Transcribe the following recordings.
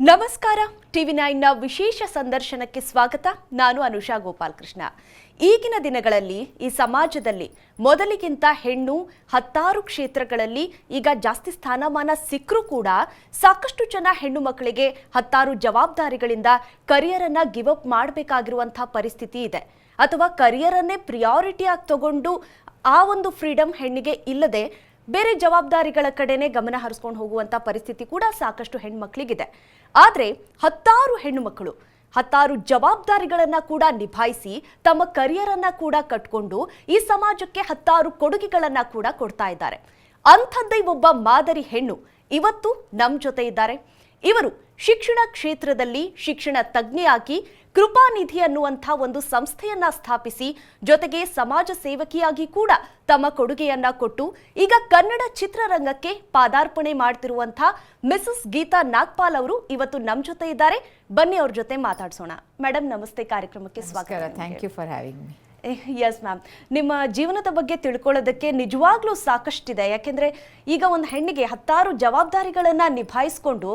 ನಮಸ್ಕಾರ. ಟಿವಿ9ನ ವಿಶೇಷ ಸಂದರ್ಶನಕ್ಕೆ ಸ್ವಾಗತ. ನಾನು ಅನುಷಾ ಗೋಪಾಲಕೃಷ್ಣ. ಈಗಿನ ದಿನಗಳಲ್ಲಿ ಈ ಸಮಾಜದಲ್ಲಿ ಮೊದಲಿಗಿಂತ ಹೆಣ್ಣು ಹತ್ತಾರು ಕ್ಷೇತ್ರಗಳಲ್ಲಿ ಈಗ ಜಾಸ್ತಿ ಸ್ಥಾನಮಾನ ಸಿಕ್ಕರೂ ಕೂಡ ಸಾಕಷ್ಟು ಜನ ಹೆಣ್ಣು ಮಕ್ಕಳಿಗೆ ಹತ್ತಾರು ಜವಾಬ್ದಾರಿಗಳಿಂದ ಕರಿಯರ್ ಅನ್ನ ಗಿವ್ ಅಪ್ ಮಾಡಬೇಕಾಗಿರುವಂತಹ ಪರಿಸ್ಥಿತಿ ಇದೆ. ಅಥವಾ ಕರಿಯರ್ ಅನ್ನೇ ಪ್ರಿಯಾರಿಟಿ ಆಗಿ ತಗೊಂಡು ಆ ಒಂದು ಫ್ರೀಡಮ್ ಹೆಣ್ಣಿಗೆ ಇಲ್ಲದೆ ಬೇರೆ ಜವಾಬ್ದಾರಿಗಳ ಕಡೆನೇ ಗಮನ ಹರಿಸ್ಕೊಂಡು ಹೋಗುವಂತ ಪರಿಸ್ಥಿತಿ ಕೂಡ ಸಾಕಷ್ಟು ಹೆಣ್ಮಕ್ಳಿಗಿದೆ. ಆದರೆ ಹತ್ತಾರು ಹೆಣ್ಣು ಮಕ್ಕಳು ಹತ್ತಾರು ಜವಾಬ್ದಾರಿಗಳನ್ನ ಕೂಡ ನಿಭಾಯಿಸಿ ತಮ್ಮ ಕರಿಯರ್ ಅನ್ನ ಕೂಡ ಕಟ್ಕೊಂಡು ಈ ಸಮಾಜಕ್ಕೆ ಹತ್ತಾರು ಕೊಡುಗೆಗಳನ್ನ ಕೂಡ ಕೊಡ್ತಾ ಇದ್ದಾರೆ. ಅಂಥದ್ದೇ ಒಬ್ಬ ಮಾದರಿ ಹೆಣ್ಣು ಇವತ್ತು ನಮ್ಮ ಜೊತೆ ಇದ್ದಾರೆ. ಇವರು ಶಿಕ್ಷಣ ಕ್ಷೇತ್ರದಲ್ಲಿ ಶಿಕ್ಷಣ ತಜ್ಞೆಯಾಗಿ ಕೃಪಾನಿಧಿ ಅನ್ನುವಂಥ ಒಂದು ಸಂಸ್ಥೆಯನ್ನ ಸ್ಥಾಪಿಸಿ ಜೊತೆಗೆ ಸಮಾಜ ಸೇವಕಿಯಾಗಿ ಕೂಡ ತಮ್ಮ ಕೊಡುಗೆಯನ್ನ ಕೊಟ್ಟು ಈಗ ಕನ್ನಡ ಚಿತ್ರರಂಗಕ್ಕೆ ಪಾದಾರ್ಪಣೆ ಮಾಡ್ತಿರುವಂಥ ಮಿಸಸ್ ಗೀತಾ ನಾಗ್ಪಾಲ್ ಅವರು ಇವತ್ತು ನಮ್ಮ ಜೊತೆ ಇದ್ದಾರೆ. ಬನ್ನಿ ಅವ್ರ ಜೊತೆ ಮಾತಾಡ್ಸೋಣ. ಮೇಡಮ್ ನಮಸ್ತೆ, ಕಾರ್ಯಕ್ರಮಕ್ಕೆ ಸ್ವಾಗತ. Thank you for having me. Yes ma'am, ನಿಮ್ಮ ಜೀವನದ ಬಗ್ಗೆ ತಿಳ್ಕೊಳ್ಳೋದಕ್ಕೆ ನಿಜವಾಗ್ಲೂ ಸಾಕಷ್ಟಿದೆ. ಯಾಕೆಂದ್ರೆ ಈಗ ಒಂದು ಹೆಣ್ಣಿಗೆ ಹತ್ತಾರು ಜವಾಬ್ದಾರಿಗಳನ್ನ ನಿಭಾಯಿಸ್ಕೊಂಡು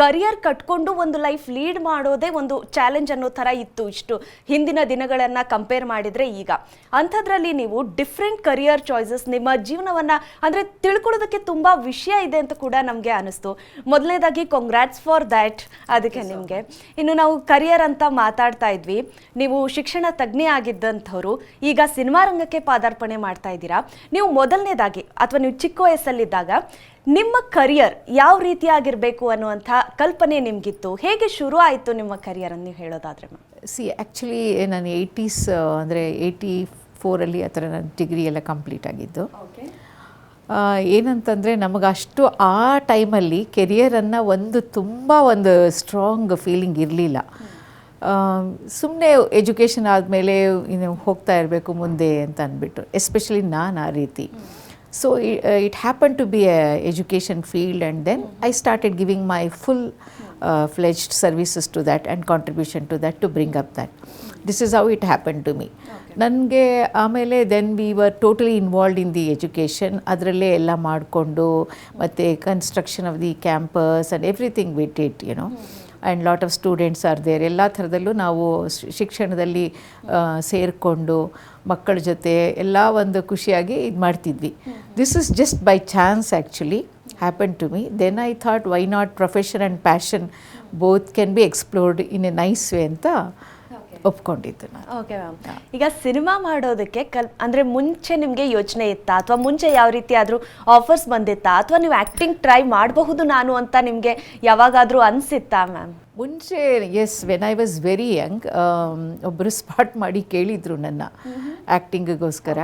ಕರಿಯರ್ ಕಟ್ಕೊಂಡು ಒಂದು ಲೈಫ್ ಲೀಡ್ ಮಾಡೋದೇ ಒಂದು ಚಾಲೆಂಜ್ ಅನ್ನೋ ಥರ ಇತ್ತು ಇಷ್ಟು ಹಿಂದಿನ ದಿನಗಳನ್ನು ಕಂಪೇರ್ ಮಾಡಿದರೆ. ಈಗ ಅಂಥದ್ರಲ್ಲಿ ನೀವು ಡಿಫ್ರೆಂಟ್ ಕರಿಯರ್ ಚಾಯ್ಸಸ್ ನಿಮ್ಮ ಜೀವನವನ್ನು ಅಂದರೆ ತಿಳ್ಕೊಳ್ಳೋದಕ್ಕೆ ತುಂಬ ವಿಷಯ ಇದೆ ಅಂತ ಕೂಡ ನಮಗೆ ಅನಿಸ್ತು. ಮೊದಲನೇದಾಗಿ ಕಾಂಗ್ರಾಟ್ಸ್ ಫಾರ್ ದ್ಯಾಟ್. ಅದಕ್ಕೆ ನಿಮಗೆ ಇನ್ನು ನಾವು ಕರಿಯರ್ ಅಂತ ಮಾತಾಡ್ತಾ ಇದ್ವಿ. ನೀವು ಶಿಕ್ಷಣ ತಜ್ಞೆ ಆಗಿದ್ದಂಥವ್ರು ಈಗ ಸಿನಿಮಾ ರಂಗಕ್ಕೆ ಪಾದಾರ್ಪಣೆ ಮಾಡ್ತಾ ಇದ್ದೀರಾ. ನೀವು ಮೊದಲನೇದಾಗಿ ಅಥವಾ ನೀವು ಚಿಕ್ಕ ವಯಸ್ಸಲ್ಲಿದ್ದಾಗ ನಿಮ್ಮ ಕರಿಯರ್ ಯಾವ ರೀತಿಯಾಗಿರಬೇಕು ಅನ್ನುವಂಥ ಕಲ್ಪನೆ ನಿಮಗಿತ್ತು? ಹೇಗೆ ಶುರು ಆಯಿತು ನಿಮ್ಮ ಕರಿಯರ್ ಅಂತ ನೀವು ಹೇಳೋದಾದ್ರೆ? ಆ್ಯಕ್ಚುಲಿ ನಾನು 80s ಅಂದರೆ 84ಅಲ್ಲಿ ಆ ಥರ ನನ್ನ ಡಿಗ್ರಿ ಎಲ್ಲ ಕಂಪ್ಲೀಟ್ ಆಗಿದ್ದು. ಏನಂತಂದರೆ ನಮಗಷ್ಟು ಆ ಟೈಮಲ್ಲಿ ಕೆರಿಯರನ್ನು ತುಂಬ ಸ್ಟ್ರಾಂಗ್ ಫೀಲಿಂಗ್ ಇರಲಿಲ್ಲ. ಸುಮ್ಮನೆ ಎಜುಕೇಷನ್ ಆದಮೇಲೆ ಹೋಗ್ತಾ ಇರಬೇಕು ಮುಂದೆ ಅಂತ ಅಂದ್ಬಿಟ್ಟು, ಎಸ್ಪೆಷಲಿ ನಾನು ಆ ರೀತಿ. So it happened to be a education field, and then I started giving my full fledged services to that and contribution to that to bring up that. This is how it happened to me. ನನಗೆ ಆಮೇಲೆ then we were totally involved in the education. ಅದರಲ್ಲೇ ಎಲ್ಲ ಮಾಡಿಕೊಂಡು ಮತ್ತು construction of the campus and everything with it you know and lot of students are there. ಎಲ್ಲ ಥರದಲ್ಲೂ ನಾವು ಶಿಕ್ಷಣದಲ್ಲಿ ಸೇರಿಕೊಂಡು ಮಕ್ಕಳ ಜೊತೆ ಎಲ್ಲ ಒಂದು ಖುಷಿಯಾಗಿ ಇದು ಮಾಡ್ತಿದ್ವಿ. This is just by chance actually happen to me. Then I thought why not profession and passion both can be explored in a nice way ಅಂತ ಒಪ್ಕೊಂಡಿದ್ದು ನಾನು. ಓಕೆ ಮ್ಯಾಮ್, ಈಗ ಸಿನಿಮಾ ಮಾಡೋದಕ್ಕೆ ಅಂದರೆ ಮುಂಚೆ ನಿಮಗೆ ಯೋಚನೆ ಇತ್ತಾ ಅಥವಾ ಮುಂಚೆ ಯಾವ ರೀತಿ ಆದರೂ ಆಫರ್ಸ್ ಬಂದಿತ್ತಾ ಅಥವಾ ನೀವು ಆ್ಯಕ್ಟಿಂಗ್ ಟ್ರೈ ಮಾಡಬಹುದು ನಾನು ಅಂತ ನಿಮಗೆ ಯಾವಾಗಾದರೂ ಅನಿಸಿತ್ತಾ ಮ್ಯಾಮ್? ಮುಂಚೆ yes, when I was very young ಒಬ್ಬರು ಸ್ಪಾಟ್ ಮಾಡಿ ಕೇಳಿದರು ನನ್ನ ಆ್ಯಕ್ಟಿಂಗಿಗೋಸ್ಕರ.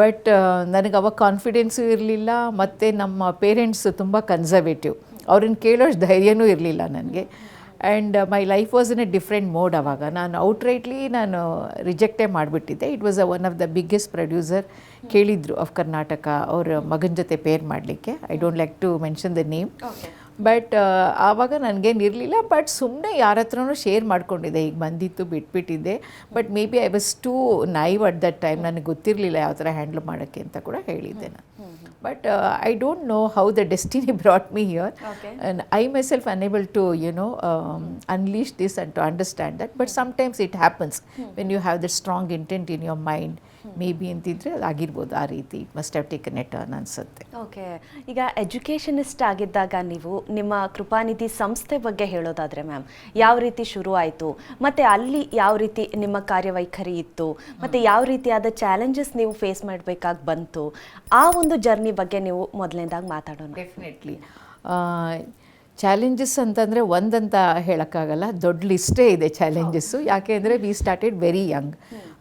ಬಟ್ ನನಗೆ ಅವಾಗ ಕಾನ್ಫಿಡೆನ್ಸು ಇರಲಿಲ್ಲ ಮತ್ತು ನಮ್ಮ ಪೇರೆಂಟ್ಸು ತುಂಬ ಕನ್ಸರ್ವೇಟಿವ್. ಅವ್ರನ್ನ ಕೇಳೋಷ್ಟು ಧೈರ್ಯನೂ ಇರಲಿಲ್ಲ ನನಗೆ. And my life was in a different mode. ಆವಾಗ ನಾನು ಔಟ್ರೈಟ್ಲಿ ನಾನು ರಿಜೆಕ್ಟೇ ಮಾಡಿಬಿಟ್ಟಿದ್ದೆ. It was one of the biggest producer ಕೇಳಿದರು ಆಫ್ ಕರ್ನಾಟಕ ಅವ್ರ ಮಗನ ಜೊತೆ ಪೇರ್ ಮಾಡಲಿಕ್ಕೆ. I don't like to mention the name. But ಆವಾಗ ನನಗೇನು ಇರಲಿಲ್ಲ. ಬಟ್ ಸುಮ್ಮನೆ ಯಾರ ಹತ್ರನೂ ಶೇರ್ ಮಾಡ್ಕೊಂಡಿದ್ದೆ, ಈಗ ಬಂದಿತ್ತು ಬಿಟ್ಬಿಟ್ಟಿದ್ದೆ. But maybe I was too naive at that time. ನನಗೆ ಗೊತ್ತಿರಲಿಲ್ಲ ಯಾವ ಥರ ಹ್ಯಾಂಡಲ್ ಮಾಡೋಕ್ಕೆ ಅಂತ ಕೂಡ ಹೇಳಿದ್ದೆ ನಾನು. But I don't know how the destiny brought me here. And I myself unable to, unleash this and to understand that. But sometimes it happens when you have the strong intent in your mind. Maybe ಅಂತಿದ್ರೆ ಅದಾಗಿರ್ಬೋದು ಆ ರೀತಿ. It must have taken A turn ಅನ್ಸುತ್ತೆ. Okay, ಈಗ educationist ಆಗಿದ್ದಾಗ ನೀವು ನಿಮ್ಮ ಕೃಪಾನಿಧಿ ಸಂಸ್ಥೆ ಬಗ್ಗೆ ಹೇಳೋದಾದರೆ ಮ್ಯಾಮ್, ಯಾವ ರೀತಿ ಶುರು ಆಯಿತು ಮತ್ತು ಅಲ್ಲಿ ಯಾವ ರೀತಿ ನಿಮ್ಮ ಕಾರ್ಯವೈಖರಿ ಇತ್ತು ಮತ್ತು ಯಾವ ರೀತಿಯಾದ ಚಾಲೆಂಜಸ್ ನೀವು ಫೇಸ್ ಮಾಡಬೇಕಾಗಿ ಬಂತು, ಆ ಒಂದು ಜರ್ನಿ ಬಗ್ಗೆ ನೀವು ಮೊದಲನೇದಾಗಿ ಮಾತಾಡೋಣ. ಡೆಫಿನೆಟ್ಲಿ ಚಾಲೆಂಜಸ್ ಅಂತಂದರೆ ಒಂದಂತ ಹೇಳೋಕ್ಕಾಗಲ್ಲ, ದೊಡ್ಡ ಲಿಸ್ಟೇ ಇದೆ ಚಾಲೆಂಜಸ್ಸು. ಯಾಕೆ ಅಂದರೆ we started very Young.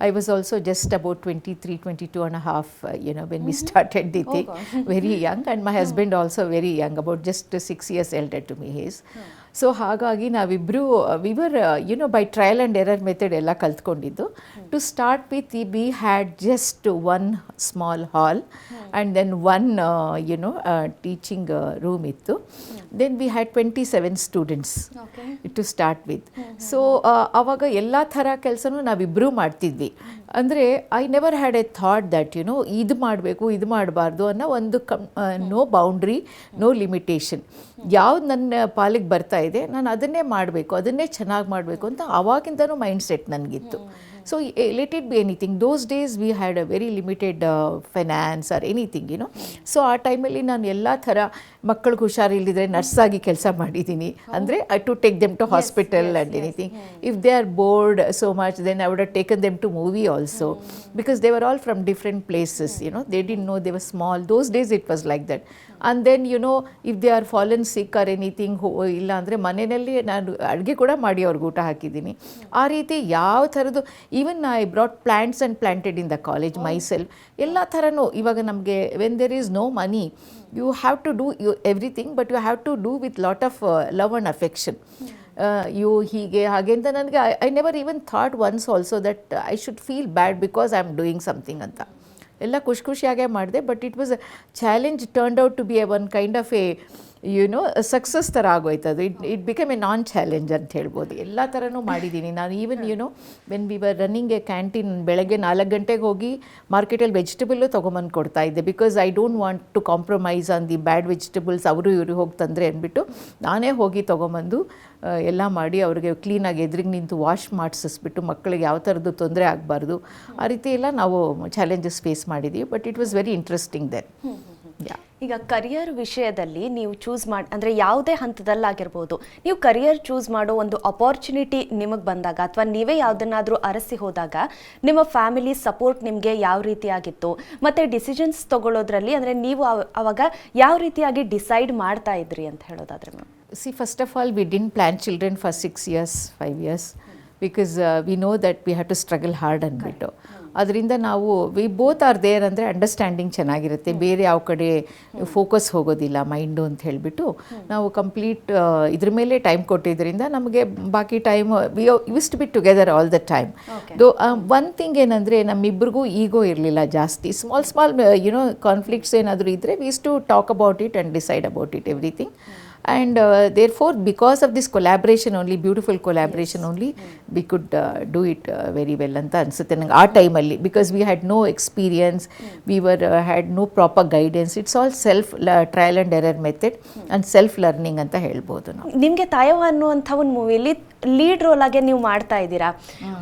I was also just about 23, 22 and a half, when we started the thing. Very young, and my husband also very young, about just 6 years elder to me he is. So ಹಾಗಾಗಿ ನಾವಿಬ್ಬರು we were by trial and error method ಎಲ್ಲ ಕಲ್ತ್ಕೊಂಡಿದ್ದು. To start with we had just one small hall and then one teaching room ಇತ್ತು. Then we had 27 students to start with. So ಆವಾಗ ಎಲ್ಲ ಥರ ಕೆಲಸನೂ ನಾವಿಬ್ಬರೂ ಮಾಡ್ತಿದ್ವಿ. ಅಂದರೆ I never had a thought that ಇದು ಮಾಡಬೇಕು ಇದು ಮಾಡಬಾರ್ದು ಅನ್ನೋ ಒಂದು ನೋ ಬೌಂಡ್ರಿ, ನೋ ಲಿಮಿಟೇಷನ್. ಯಾವ್ದು ನನ್ನ ಪಾಲಿಗೆ ಬರ್ತಾ ಇದೆ ನಾನು ಅದನ್ನೇ ಮಾಡಬೇಕು, ಅದನ್ನೇ ಚೆನ್ನಾಗಿ ಮಾಡಬೇಕು ಅಂತ ಆವಾಗಿಂದನೂ ಮೈಂಡ್ ಸೆಟ್ ನನಗಿತ್ತು. So let it be anything. Those days we had a very limited finance or anything you know. So ಆ ಟೈಮಲ್ಲಿ ನಾನು ಎಲ್ಲ ಥರ ಮಕ್ಕಳಿಗೆ ಹುಷಾರಿಲ್ಲದಿದ್ರೆ ನರ್ಸಾಗಿ ಕೆಲಸ ಮಾಡಿದ್ದೀನಿ. ಅಂದರೆ to take them to hospital and anything. If they are bored so much then I would have taken them to movie also, because they were all from different places, you know. They didn't know they were small. Those days it was like that. And then you know if they are fallen sick or anything, ಇಲ್ಲ ಅಂದರೆ ಮನೆಯಲ್ಲಿ ನಾನು ಅಡುಗೆ ಕೂಡ ಮಾಡಿ ಅವ್ರಿಗೆ ಊಟ ಹಾಕಿದ್ದೀನಿ. ಆ ರೀತಿ ಯಾವ ಥರದ್ದು, even I brought plants and planted in the college myself. ಎಲ್ಲ ಥರನೂ ಇವಾಗ ನಮಗೆ when there is no money you have to do everything, but you have to do with lot of love and affection. ಹೀಗೆ ಹಾಗೆ ಅಂತ ನನಗೆ I never even thought once also that I should feel bad because I am doing something ಅಂತ. ಎಲ್ಲ ಖುಷಿಯಾಗೇ ಮಾಡಿದೆ. But it was a challenge turned out to be a one kind of a you know success ಥರ ಆಗೋಯ್ತು ಅದು. It become a non challenge ಅಂತ ಹೇಳ್ಬೋದು. ಎಲ್ಲ ಥರನೂ ಮಾಡಿದ್ದೀನಿ ನಾನು. Even you know when we were running a canteen, ಬೆಳಗ್ಗೆ 4 ಗಂಟೆಗೆ ಹೋಗಿ ಮಾರ್ಕೆಟಲ್ಲಿ ವೆಜಿಟೇಬಲ್ಲು ತೊಗೊಂಬಂದು ಕೊಡ್ತಾ ಇದ್ದೆ. Because I don't want to compromise on the bad vegetables. ಅವರು ಇವರು ಹೋಗಿ ತಂದರೆ ಅಂದ್ಬಿಟ್ಟು ನಾನೇ ಹೋಗಿ ತೊಗೊಂಬಂದು ಎಲ್ಲ ಮಾಡಿ ಅವ್ರಿಗೆ ಕ್ಲೀನಾಗಿ ಎದುರಿಗೆ ನಿಂತು ವಾಶ್ ಮಾಡಿಸಿಸ್ಬಿಟ್ಟು ಮಕ್ಕಳಿಗೆ ಯಾವ ಥರದ್ದು ತೊಂದರೆ ಆಗಬಾರ್ದು ಆ ರೀತಿ ಎಲ್ಲ ನಾವು ಚಾಲೆಂಜಸ್ ಫೇಸ್ ಮಾಡಿದ್ದೀವಿ. But it was very interesting then. ಈಗ ಕರಿಯರ್ ವಿಷಯದಲ್ಲಿ ನೀವು ಚೂಸ್ ಮಾಡಿ, ಅಂದರೆ ಯಾವುದೇ ಹಂತದಲ್ಲಾಗಿರ್ಬೋದು, ನೀವು ಕರಿಯರ್ ಚೂಸ್ ಮಾಡೋ ಒಂದು ಅಪಾರ್ಚುನಿಟಿ ನಿಮಗೆ ಬಂದಾಗ ಅಥವಾ ನೀವೇ ಯಾವುದನ್ನಾದರೂ ಅರಸಿ ಹೋದಾಗ ನಿಮ್ಮ ಫ್ಯಾಮಿಲಿ ಸಪೋರ್ಟ್ ನಿಮಗೆ ಯಾವ ರೀತಿಯಾಗಿತ್ತು, ಮತ್ತು ಡಿಸಿಷನ್ಸ್ ತೊಗೊಳ್ಳೋದ್ರಲ್ಲಿ ಅಂದರೆ ನೀವು ಅವಾಗ ಯಾವ ರೀತಿಯಾಗಿ ಡಿಸೈಡ್ ಮಾಡ್ತಾ ಇದ್ರಿ ಅಂತ ಹೇಳೋದಾದ್ರೆ ma'am? See, first of all, we didn't plan children for 6 years, 5 years, because we know that we had to struggle hard ಅಂದ್ಬಿಟ್ಟು. ಅದರಿಂದ ನಾವು ವಿ ಬೋತ್ ಆರ್ ದೇರ್ ಅಂದರೆ ಅಂಡರ್ಸ್ಟ್ಯಾಂಡಿಂಗ್ ಚೆನ್ನಾಗಿರುತ್ತೆ. ಬೇರೆ ಯಾವ ಕಡೆ ಫೋಕಸ್ ಹೋಗೋದಿಲ್ಲ ಮೈಂಡು ಅಂತ ಹೇಳಿಬಿಟ್ಟು ನಾವು ಕಂಪ್ಲೀಟ್ ಇದ್ರ ಮೇಲೆ ಟೈಮ್ ಕೊಟ್ಟಿದ್ದರಿಂದ ನಮಗೆ ಬಾಕಿ time we use to be together all the time. Though one thing ಏನಂದರೆ ನಮ್ಮಿಬ್ಬರಿಗೂ ಈಗೋ ಇರಲಿಲ್ಲ ಜಾಸ್ತಿ. ಸ್ಮಾಲ್ ಯುನೋ ಕಾನ್ಫ್ಲಿಕ್ಟ್ಸ್ ಏನಾದರೂ ಇದ್ದರೆ we use to talk about it and decide about it everything. And therefore, because of this collaboration only, beautiful collaboration only, we could do it very well ಅಂತ ಅನಿಸುತ್ತೆ ನಂಗೆ ಆ ಟೈಮಲ್ಲಿ. Because we had no experience, we were had no proper guidance. It's all self trial and error method and self learning ಅಂತ ಹೇಳ್ಬೋದು ನಾವು. ನಿಮಗೆ ತಾಯವ್ವ ಅನ್ನುವಂಥ ಒಂದು ಮೂವಿಲಿ ಲೀಡ್ ರೋಲ್ ಆಗಿ ನೀವು ಮಾಡ್ತಾ ಇದ್ದೀರಾ.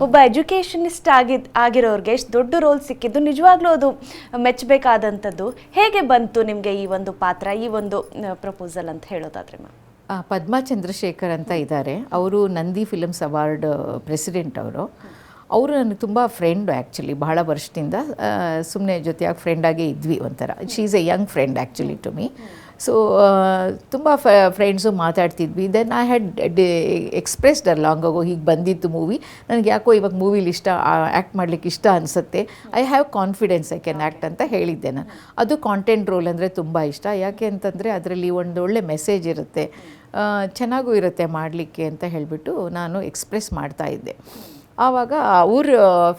ಒಬ್ಬ ಎಜುಕೇಷನಿಸ್ಟ್ ಆಗಿರೋರಿಗೆ ಎಷ್ಟು ದೊಡ್ಡ ರೋಲ್ ಸಿಕ್ಕಿದ್ದು ನಿಜವಾಗ್ಲೂ ಅದು ಮೆಚ್ಚಬೇಕಾದಂಥದ್ದು. ಹೇಗೆ ಬಂತು ನಿಮಗೆ ಈ ಒಂದು ಪಾತ್ರ, ಈ ಒಂದು ಪ್ರಪೋಸಲ್ ಅಂತ ಹೇಳೋದಾದ್ರೆ? ಪದ್ಮಾ ಚಂದ್ರಶೇಖರ್ ಅಂತ ಇದ್ದಾರೆ. ಅವರು ನಂದಿ ಫಿಲ್ಮ್ಸ್ ಅವಾರ್ಡ್ ಪ್ರೆಸಿಡೆಂಟ್. ಅವರು ನನಗೆ ತುಂಬ ಫ್ರೆಂಡು ಆ್ಯಕ್ಚುಲಿ. ಬಹಳ ವರ್ಷದಿಂದ ಸುಮ್ಮನೆ ಜೊತೆಯಾಗಿ ಫ್ರೆಂಡಾಗೇ ಇದ್ವಿ ಒಂಥರ. She is a young friend actually to me. So ತುಂಬ ಫ್ರೆಂಡ್ಸು ಮಾತಾಡ್ತಿದ್ವಿ. Then I had expressed long ago ಹೀಗೆ ಬಂದಿತ್ತು ಮೂವಿ. ನನಗೆ ಯಾಕೋ ಇವಾಗ ಮೂವಿಲಿ ಆ್ಯಕ್ಟ್ ಮಾಡಲಿಕ್ಕೆ ಇಷ್ಟ ಅನಿಸುತ್ತೆ. I have confidence I can act ಅಂತ ಹೇಳಿದ್ದೆ ನಾನು. ಅದು ಕಾಂಟೆಂಟ್ ರೋಲ್ ಅಂದರೆ ತುಂಬ ಇಷ್ಟ. ಯಾಕೆ ಅಂತಂದರೆ ಅದರಲ್ಲಿ ಒಂದು ಒಳ್ಳೆ ಮೆಸೇಜ್ ಇರುತ್ತೆ, ಚೆನ್ನಾಗೂ ಇರುತ್ತೆ ಮಾಡಲಿಕ್ಕೆ ಅಂತ ಹೇಳಿಬಿಟ್ಟು ನಾನು ಎಕ್ಸ್ಪ್ರೆಸ್ ಮಾಡ್ತಾಯಿದ್ದೆ. ಆವಾಗ ಅವ್ರ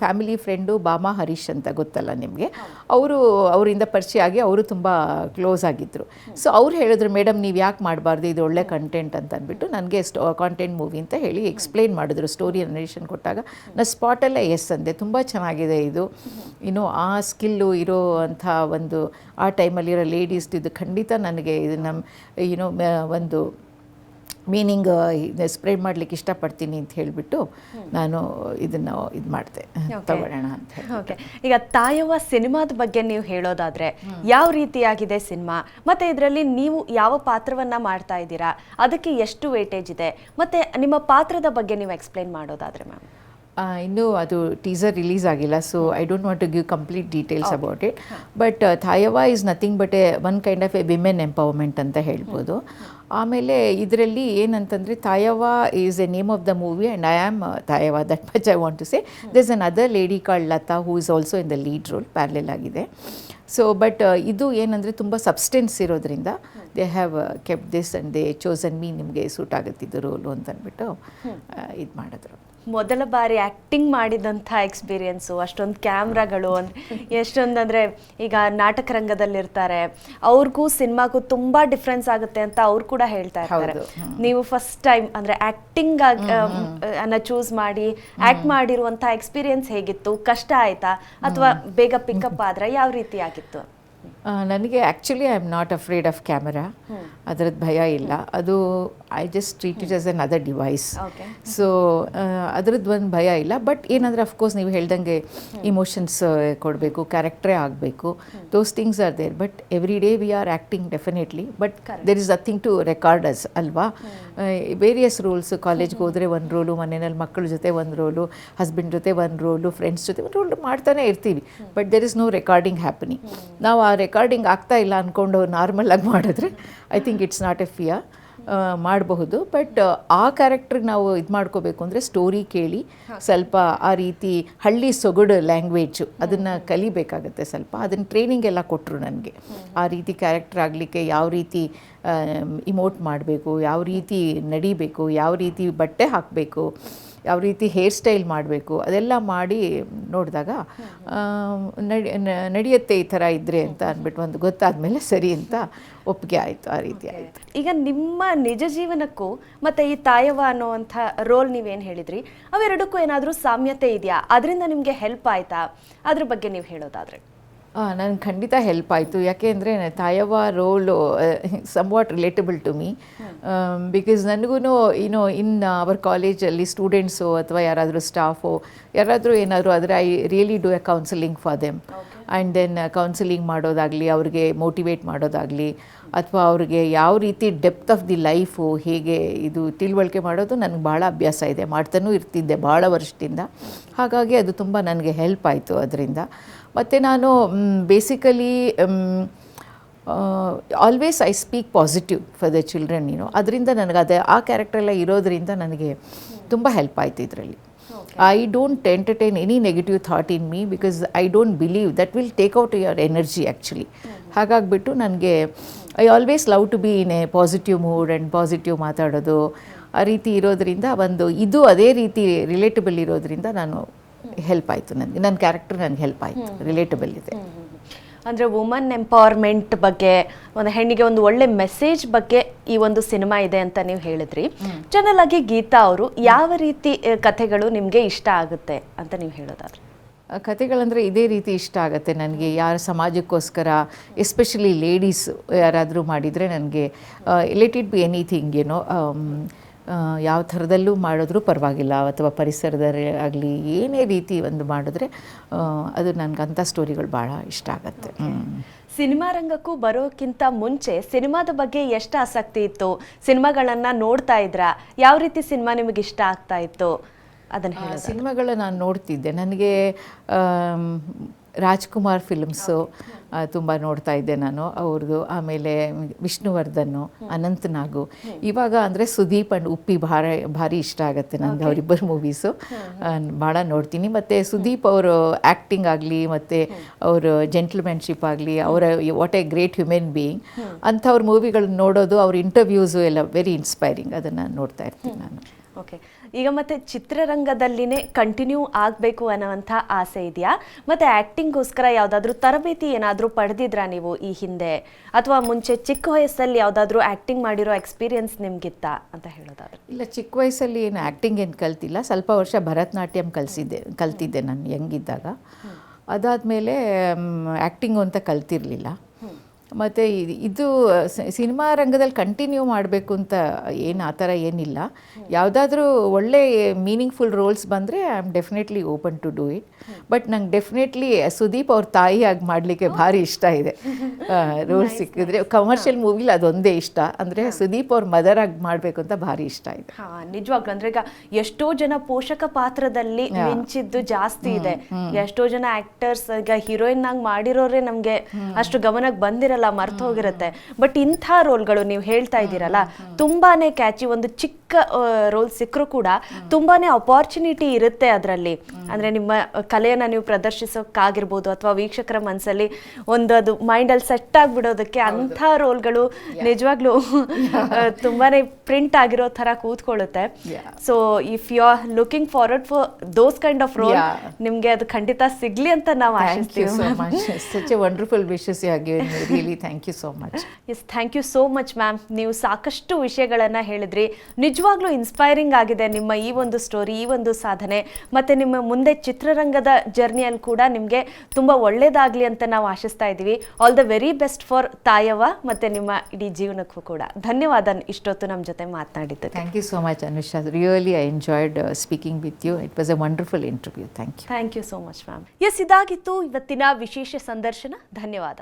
ಫ್ಯಾಮಿಲಿ ಫ್ರೆಂಡು ಬಾಮಾ ಹರೀಶ್ ಅಂತ ಗೊತ್ತಲ್ಲ ನಿಮಗೆ, ಅವರಿಂದ ಪರಿಚಯ ಆಗಿ ಅವರು ತುಂಬ ಕ್ಲೋಸ್ ಆಗಿದ್ದರು. ಸೊ ಅವ್ರು ಹೇಳಿದ್ರು, ಮೇಡಮ್ ನೀವು ಯಾಕೆ ಮಾಡಬಾರ್ದು, ಇದು ಒಳ್ಳೆ ಕಂಟೆಂಟ್ ಅಂತ ಅಂದ್ಬಿಟ್ಟು ನನಗೆ ಕಾಂಟೆಂಟ್ ಮೂವಿ ಅಂತ ಹೇಳಿ ಎಕ್ಸ್ಪ್ಲೇನ್ ಮಾಡಿದ್ರು. ಸ್ಟೋರಿ ನರೇಷನ್ ಕೊಟ್ಟಾಗ ನಾನು ಸ್ಪಾಟಲ್ಲೇ ಎಸ್ ಅಂದೆ. ತುಂಬ ಚೆನ್ನಾಗಿದೆ ಇದು, ಇನ್ನೂ ಆ ಸ್ಕಿಲ್ಲು ಇರೋ ಅಂಥ ಒಂದು ಆ ಟೈಮಲ್ಲಿರೋ ಲೇಡೀಸ್ ಇದು ಖಂಡಿತ ನನಗೆ ಇದು ಒಂದು ಮೀನಿಂಗ್ ಸ್ಪ್ರೆಡ್ ಮಾಡಲಿಕ್ಕೆ ಇಷ್ಟಪಡ್ತೀನಿ ಅಂತ ಹೇಳಿಬಿಟ್ಟು ನಾನು ಇದನ್ನು ಇದು ಮಾಡಿದೆ, ತಗೊಳ್ಳೋಣ ಅಂತ ಹೇಳಿ. ಓಕೆ, ಈಗ ತಾಯವ್ವ ಸಿನಿಮಾದ ಬಗ್ಗೆ ನೀವು ಹೇಳೋದಾದರೆ ಯಾವ ರೀತಿಯಾಗಿದೆ ಸಿನಿಮಾ, ಮತ್ತು ಇದರಲ್ಲಿ ನೀವು ಯಾವ ಪಾತ್ರವನ್ನು ಮಾಡ್ತಾ ಇದ್ದೀರಾ, ಅದಕ್ಕೆ ಎಷ್ಟು ವೇಟೇಜ್ ಇದೆ, ಮತ್ತು ನಿಮ್ಮ ಪಾತ್ರದ ಬಗ್ಗೆ ನೀವು ಎಕ್ಸ್ಪ್ಲೇನ್ ಮಾಡೋದಾದರೆ ಮ್ಯಾಮ್? ಇನ್ನೂ ಅದು ಟೀಸರ್ ರಿಲೀಸ್ ಆಗಿಲ್ಲ, so I don't want to give complete details about it. But Tayavva is nothing but one kind of a women empowerment ಅಂತ ಹೇಳ್ಬೋದು. ಆಮೇಲೆ ಇದರಲ್ಲಿ ಏನಂತಂದರೆ Tayavva is a name of the movie and I am Tayavva, that much I want to say. There is another lady called Lata who is also in the lead role, parallel ಆಗಿದೆ. So but ಇದು ಏನಂದರೆ ತುಂಬ substance ಇರೋದ್ರಿಂದ they have kept this and they chosen me, ನಿಮಗೆ suit ಆಗುತ್ತಿದ್ದು roll ಅಂತಂದ್ಬಿಟ್ಟು ಇದು ಮಾಡಿದ್ರು. ಮೊದಲ ಬಾರಿ ಆ್ಯಕ್ಟಿಂಗ್ ಮಾಡಿದಂಥ ಎಕ್ಸ್ಪೀರಿಯೆನ್ಸು, ಅಷ್ಟೊಂದು ಕ್ಯಾಮ್ರಾಗಳು, ಎಷ್ಟೊಂದು ಅಂದರೆ ಈಗ ನಾಟಕ ರಂಗದಲ್ಲಿರ್ತಾರೆ, ಅವ್ರಿಗೂ ಸಿನಿಮಾಗೂ ತುಂಬ ಡಿಫ್ರೆನ್ಸ್ ಆಗುತ್ತೆ ಅಂತ ಅವ್ರು ಕೂಡ ಹೇಳ್ತಾ ಇರ್ತಾರೆ. ನೀವು ಫಸ್ಟ್ ಟೈಮ್ ಅಂದರೆ ಆ್ಯಕ್ಟಿಂಗ್ ಅನ್ನ ಚೂಸ್ ಮಾಡಿ ಆ್ಯಕ್ಟ್ ಮಾಡಿರುವಂಥ ಎಕ್ಸ್ಪೀರಿಯೆನ್ಸ್ ಹೇಗಿತ್ತು? ಕಷ್ಟ ಆಯಿತಾ ಅಥವಾ ಬೇಗ ಪಿಕಪ್ ಆದ್ರೆ ಯಾವ ರೀತಿ ಆಗಿತ್ತು? ನನಗೆ actually I am not afraid of camera. ಅದರದ್ದು ಭಯ ಇಲ್ಲ. ಅದು I just treat it as an other device. So ಅದ್ರದ್ದು ಒಂದು ಭಯ ಇಲ್ಲ. ಬಟ್ ಏನಂದರೆ ಅಫ್ಕೋರ್ಸ್ ನೀವು ಹೇಳ್ದಂಗೆ ಇಮೋಷನ್ಸ್ ಕೊಡಬೇಕು, ಕ್ಯಾರೆಕ್ಟ್ರೇ ಆಗಬೇಕು, those things are there. But every day we are acting definitely. But there is nothing to record us ಅಲ್ವಾ. ವೇರಿಯಸ್ ರೋಲ್ಸ್, ಕಾಲೇಜ್ಗೆ ಹೋದರೆ ಒಂದು ರೋಲು, ಮನೆಯಲ್ಲಿ ಮಕ್ಕಳ ಜೊತೆ ಒಂದು ರೋಲು, ಹಸ್ಬೆಂಡ್ ಜೊತೆ ಒಂದು ರೋಲು, ಫ್ರೆಂಡ್ಸ್ ಜೊತೆ ಒಂದು ರೋಲು ಮಾಡ್ತಾನೆ ಇರ್ತೀವಿ. But there is no recording happening. ನಾವು ಆ ರೆಕಾರ್ಡಿಂಗ್ ಆಗ್ತಾ ಇಲ್ಲ ಅಂದ್ಕೊಂಡು ನಾರ್ಮಲಾಗಿ ಮಾಡಿದ್ರೆ I think it's not a fear. ಮಾಡಬಹುದು. ಬಟ್ ಆ ಕ್ಯಾರೆಕ್ಟ್ರಿಗೆ ನಾವು ಇದು ಮಾಡ್ಕೋಬೇಕು ಅಂದರೆ ಸ್ಟೋರಿ ಕೇಳಿ ಸ್ವಲ್ಪ ಆ ರೀತಿ ಹಳ್ಳಿ ಸೊಗಡು ಲ್ಯಾಂಗ್ವೇಜು ಅದನ್ನು ಕಲಿಬೇಕಾಗತ್ತೆ. ಸ್ವಲ್ಪ ಅದನ್ನು ಟ್ರೈನಿಂಗ್ ಎಲ್ಲ ಕೊಟ್ಟರು ನನಗೆ. ಆ ರೀತಿ ಕ್ಯಾರೆಕ್ಟರ್ ಆಗಲಿಕ್ಕೆ ಯಾವ ರೀತಿ ಇಮೋಟ್ ಮಾಡಬೇಕು, ಯಾವ ರೀತಿ ನಡಿಬೇಕು, ಯಾವ ರೀತಿ ಬಟ್ಟೆ ಹಾಕಬೇಕು, ಯಾವ ರೀತಿ ಹೇರ್ ಸ್ಟೈಲ್ ಮಾಡಬೇಕು, ಅದೆಲ್ಲ ಮಾಡಿ ನೋಡಿದಾಗ ನಡೆಯುತ್ತೆ ಈ ಥರ ಇದ್ದರೆ ಅಂತ ಅಂದ್ಬಿಟ್ಟು ಒಂದು ಗೊತ್ತಾದಮೇಲೆ ಸರಿ ಅಂತ ಒಪ್ಪಿಗೆ ಆಯಿತು. ಆ ರೀತಿ ಆಯಿತು. ಈಗ ನಿಮ್ಮ ನಿಜ ಜೀವನಕ್ಕೂ ಮತ್ತು ಈ ತಾಯವ್ವ ಅನ್ನೋವಂಥ ರೋಲ್ ನೀವೇನು ಹೇಳಿದ್ರಿ, ಅವೆರಡಕ್ಕೂ ಏನಾದರೂ ಸಾಮ್ಯತೆ ಇದೆಯಾ? ಅದರಿಂದ ನಿಮಗೆ ಹೆಲ್ಪ್ ಆಯಿತಾ? ಅದ್ರ ಬಗ್ಗೆ ನೀವು ಹೇಳೋದಾದರೆ. ನನಗೆ ಖಂಡಿತ ಹೆಲ್ಪ್ ಆಯಿತು. ಯಾಕೆ ಅಂದರೆ Tayavva role somewhat relatable to me. Because ನನಗೂ ಇನ್ ಅವರ್ ಕಾಲೇಜಲ್ಲಿ ಸ್ಟೂಡೆಂಟ್ಸು ಅಥವಾ ಯಾರಾದರೂ ಸ್ಟಾಫು ಯಾರಾದರೂ ಏನಾದರೂ ಆದರೆ I really do a counselling for them. And then counselling ಮಾಡೋದಾಗಲಿ, ಅವ್ರಿಗೆ ಮೋಟಿವೇಟ್ ಮಾಡೋದಾಗಲಿ, ಅಥವಾ ಅವ್ರಿಗೆ ಯಾವ ರೀತಿ ಡೆಪ್ತ್ ಆಫ್ ದಿ ಲೈಫು ಹೇಗೆ ಇದು ತಿಳುವಳಿಕೆ ಮಾಡೋದು ನನಗೆ ಭಾಳ ಅಭ್ಯಾಸ ಇದೆ. ಮಾಡ್ತಾನೂ ಇರ್ತಿದ್ದೆ ಭಾಳ ವರ್ಷದಿಂದ. ಹಾಗಾಗಿ ಅದು ತುಂಬ ನನಗೆ ಹೆಲ್ಪ್ ಆಯಿತು ಅದರಿಂದ. ಮತ್ತು ನಾನು basically always I speak positive for the children. ಅದರಿಂದ ನನಗೆ ಆ ಕ್ಯಾರೆಕ್ಟರೆಲ್ಲ ಇರೋದರಿಂದ ನನಗೆ ತುಂಬ ಹೆಲ್ಪ್ ಆಯಿತು ಇದರಲ್ಲಿ. I don't entertain any negative thought in me because I don't believe that will take out your energy actually. ಹಾಗಾಗ್ಬಿಟ್ಟು ನನಗೆ I always love to be in a positive mood and positive ಮಾತಾಡೋದು ಆ ರೀತಿ ಇರೋದರಿಂದ ಒಂದು ಇದು ಅದೇ ರೀತಿ ರಿಲೇಟಬಲ್ ಇರೋದರಿಂದ ನಾನು ಹೆಲ್ಪ್ ಆಯಿತು. ನನಗೆ ನನ್ನ ಕ್ಯಾರೆಕ್ಟರ್ ನನಗೆ ಹೆಲ್ಪ್ ಆಯಿತು, ರಿಲೇಟಬಲ್ ಇದೆ. ಅಂದರೆ ವುಮನ್ ಎಂಪವರ್ಮೆಂಟ್ ಬಗ್ಗೆ, ಒಂದು ಹೆಣ್ಣಿಗೆ ಒಂದು ಒಳ್ಳೆ ಮೆಸೇಜ್ ಬಗ್ಗೆ ಈ ಒಂದು ಸಿನಿಮಾ ಇದೆ ಅಂತ ನೀವು ಹೇಳಿದ್ರಿ. ಜನರಲ್ ಆಗಿ ಗೀತಾ ಅವರು ಯಾವ ರೀತಿ ಕಥೆಗಳು ನಿಮಗೆ ಇಷ್ಟ ಆಗುತ್ತೆ ಅಂತ ನೀವು ಹೇಳೋದಾದ್ರೆ? ಕಥೆಗಳಂದರೆ ಇದೇ ರೀತಿ ಇಷ್ಟ ಆಗುತ್ತೆ ನನಗೆ. ಯಾರು ಸಮಾಜಕ್ಕೋಸ್ಕರ ಎಸ್ಪೆಷಲಿ ಲೇಡೀಸ್ ಯಾರಾದರೂ ಮಾಡಿದರೆ ನನಗೆ ಲೆಟ್ ಇಟ್ ಬಿ ಎನಿಥಿಂಗ್ ಯಾವ ಥರದಲ್ಲೂ ಮಾಡಿದ್ರೂ ಪರವಾಗಿಲ್ಲ, ಅಥವಾ ಪರಿಸರದಲ್ಲಿ ಆಗಲಿ ಏನೇ ರೀತಿ ಒಂದು ಮಾಡಿದ್ರೆ ಅದು ನನಗಂಥ ಸ್ಟೋರಿಗಳು ಭಾಳ ಇಷ್ಟ ಆಗುತ್ತೆ. ಸಿನಿಮಾ ರಂಗಕ್ಕೂ ಬರೋಕ್ಕಿಂತ ಮುಂಚೆ ಸಿನಿಮಾದ ಬಗ್ಗೆ ಎಷ್ಟು ಆಸಕ್ತಿ ಇತ್ತು? ಸಿನಿಮಾಗಳನ್ನು ನೋಡ್ತಾ ಇದ್ರಾ? ಯಾವ ರೀತಿ ಸಿನಿಮಾ ನಿಮಗೆ ಇಷ್ಟ ಆಗ್ತಾ ಇತ್ತು ಅದನ್ನು ಹೇಳಿ. ಸಿನಿಮಾಗಳ ನಾನು ನೋಡ್ತಿದ್ದೆ. ನನಗೆ ರಾಜ್ಕುಮಾರ್ ಫಿಲ್ಮ್ಸು ತುಂಬ ನೋಡ್ತಾ ಇದ್ದೆ ನಾನು ಅವ್ರದ್ದು. ಆಮೇಲೆ ವಿಷ್ಣುವರ್ಧನ್ನು, ಅನಂತನಾಗು. ಇವಾಗ ಅಂದರೆ ಸುದೀಪ್ ಆ್ಯಂಡ್ ಉಪ್ಪಿ ಭಾರಿ ಇಷ್ಟ ಆಗುತ್ತೆ ನನಗೆ. ಅವರಿಬ್ಬರು ಮೂವೀಸು ಭಾಳ ನೋಡ್ತೀನಿ. ಮತ್ತು ಸುದೀಪ್ ಅವರು ಆ್ಯಕ್ಟಿಂಗ್ ಆಗಲಿ ಮತ್ತು ಅವರು ಜೆಂಟ್ಲ್ಮ್ಯಾನ್ಶಿಪ್ ಆಗಲಿ, ಅವರ what A great human being ಅಂಥವ್ರ ಮೂವಿಗಳನ್ನ ನೋಡೋದು, ಅವ್ರ ಇಂಟರ್ವ್ಯೂಸು ಎಲ್ಲ ವೆರಿ ಇನ್ಸ್ಪೈರಿಂಗ್. ಅದನ್ನು ನೋಡ್ತಾ ಇರ್ತೀನಿ ನಾನು. ಓಕೆ, ಈಗ ಮತ್ತೆ ಚಿತ್ರರಂಗದಲ್ಲಿನೇ ಕಂಟಿನ್ಯೂ ಆಗಬೇಕು ಅನ್ನೋವಂಥ ಆಸೆ ಇದೆಯಾ? ಮತ್ತು ಆ್ಯಕ್ಟಿಂಗ್ಗೋಸ್ಕರ ಯಾವುದಾದ್ರೂ ತರಬೇತಿ ಏನಾದರೂ ಪಡೆದಿದ್ರಾ ನೀವು ಈ ಹಿಂದೆ, ಅಥವಾ ಮುಂಚೆ ಚಿಕ್ಕ ವಯಸ್ಸಲ್ಲಿ ಯಾವುದಾದ್ರೂ ಆ್ಯಕ್ಟಿಂಗ್ ಮಾಡಿರೋ ಎಕ್ಸ್ಪೀರಿಯನ್ಸ್ ನಿಮಗಿತ್ತಾ ಅಂತ ಹೇಳೋದಾದ್ರೆ? ಇಲ್ಲ, ಚಿಕ್ಕ ವಯಸ್ಸಲ್ಲಿ ಏನು ಆ್ಯಕ್ಟಿಂಗ್ ಏನು ಕಲ್ತಿಲ್ಲ. ಸ್ವಲ್ಪ ವರ್ಷ ಭರತನಾಟ್ಯಂ ಕಲ್ತಿದ್ದೆ ನಾನು ಯಂಗಿದ್ದಾಗ. ಅದಾದಮೇಲೆ ಆ್ಯಕ್ಟಿಂಗು ಅಂತ ಕಲ್ತಿರಲಿಲ್ಲ. ಮತ್ತು ಇದು ಸಿನಿಮಾ ರಂಗದಲ್ಲಿ ಕಂಟಿನ್ಯೂ ಮಾಡಬೇಕು ಅಂತ ಏನು ಆ ಥರ ಏನಿಲ್ಲ. ಯಾವುದಾದ್ರೂ ಒಳ್ಳೆ ಮೀನಿಂಗ್ಫುಲ್ ರೋಲ್ಸ್ ಬಂದರೆ I am definitely open to do it. But ನಂಗೆ ಡೆಫಿನೆಟ್ಲಿ ಸುದೀಪ್ ಅವ್ರ ತಾಯಿಯಾಗಿ ಮಾಡಲಿಕ್ಕೆ ಭಾರಿ ಇಷ್ಟ ಇದೆ. ರೋಲ್ ಸಿಕ್ಕಿದ್ರೆ ಕಮರ್ಷಿಯಲ್ ಮೂವಿಲಿ ಅದೊಂದೇ ಇಷ್ಟ. ಅಂದರೆ ಸುದೀಪ್ ಅವ್ರ ಮದರಾಗಿ ಮಾಡಬೇಕು ಅಂತ ಭಾರಿ ಇಷ್ಟ ಇದೆ. ಹಾಂ, ನಿಜವಾಗ್ಲೂ. ಅಂದರೆ ಈಗ ಎಷ್ಟೋ ಜನ ಪೋಷಕ ಪಾತ್ರದಲ್ಲಿ ಮಿಂಚಿದ್ದು ಜಾಸ್ತಿ ಇದೆ. ಎಷ್ಟೋ ಜನ ಆ್ಯಕ್ಟರ್ಸ್ ಈಗ ಹೀರೋಯಿನ್ ಆಗಿ ಮಾಡಿರೋರೇ ನಮಗೆ ಅಷ್ಟು ಗಮನಕ್ಕೆ ಬಂದಿರಲ್ಲ, ಮರ್ತು ಹೋಗಿರುತ್ತೆ. ಬಟ್ ಇಂಥ ರೋಲ್ಗಳು ನೀವು ಹೇಳ್ತಾ ಇದ್ದೀರಲ್ಲ, ತುಂಬಾನೇ ಕ್ಯಾಚಿ. ಒಂದು ಚಿಕ್ಕ ರೋಲ್ ಸಿಕ್ಕರೂ ಕೂಡ ತುಂಬಾನೇ ಅಪಾರ್ಚುನಿಟಿ ಇರುತ್ತೆ ಅದರಲ್ಲಿ. ಅಂದ್ರೆ ನಿಮ್ಮ ಕಲೆಯನ್ನ ನೀವು ಪ್ರದರ್ಶಿಸೋಕ್ಕಾಗಿರ್ಬೋದು, ಅಥವಾ ವೀಕ್ಷಕರ ಮನಸ್ಸಲ್ಲಿ ಒಂದು ಅದು ಮೈಂಡಲ್ಲಿ ಸೆಟ್ ಆಗಿಬಿಡೋದಕ್ಕೆ ಅಂಥ ರೋಲ್ಗಳು ನಿಜವಾಗ್ಲೂ ತುಂಬಾನೇ ಪ್ರಿಂಟ್ ಆಗಿರೋ ಥರ ಕೂತ್ಕೊಳ್ಳುತ್ತೆ. So if you are looking forward for those kind of role, ನಿಮಗೆ ಅದು ಖಂಡಿತ ಸಿಗ್ಲಿ ಅಂತ ನಾವು ಆಶಿಸ್ತೀವಿ. Such a wonderful wishes you have given me. Really, thank you so much. Yes, thank you so much, ma'am. ನೀವು ಸಾಕಷ್ಟು ವಿಷಯಗಳನ್ನು ಹೇಳಿದ್ರಿ. ನಿಜವಾಗ್ಲೂ ನಿಜವಾಗ್ಲೂ ಇನ್ಸ್ಪೈರಿಂಗ್ ಆಗಿದೆ ನಿಮ್ಮ ಈ ಒಂದು ಸ್ಟೋರಿ, ಈ ಒಂದು ಸಾಧನೆ, ಮತ್ತು ನಿಮ್ಮ ಮುಂದೆ ಚಿತ್ರರಂಗದ ಜರ್ನಿಯಲ್ಲಿ ಕೂಡ ನಿಮಗೆ ತುಂಬ ಒಳ್ಳೆಯದಾಗಲಿ ಅಂತ ನಾವು ಆಶಿಸ್ತಾ ಇದ್ದೀವಿ. All the very best for Tayavva ಮತ್ತು ನಿಮ್ಮ ಇಡೀ ಜೀವನಕ್ಕೂ ಕೂಡ. ಧನ್ಯವಾದ ಇಷ್ಟೊತ್ತು ನಮ್ಮ ಜೊತೆ ಮಾತನಾಡಿದ್ದು. Thank you so much Anusha. Really I enjoyed speaking with you. It was a wonderful interview. Thank you. Thank you so much ma'am. Yes, ಇದಾಗಿತ್ತು ಇವತ್ತಿನ ವಿಶೇಷ ಸಂದರ್ಶನ. ಧನ್ಯವಾದ.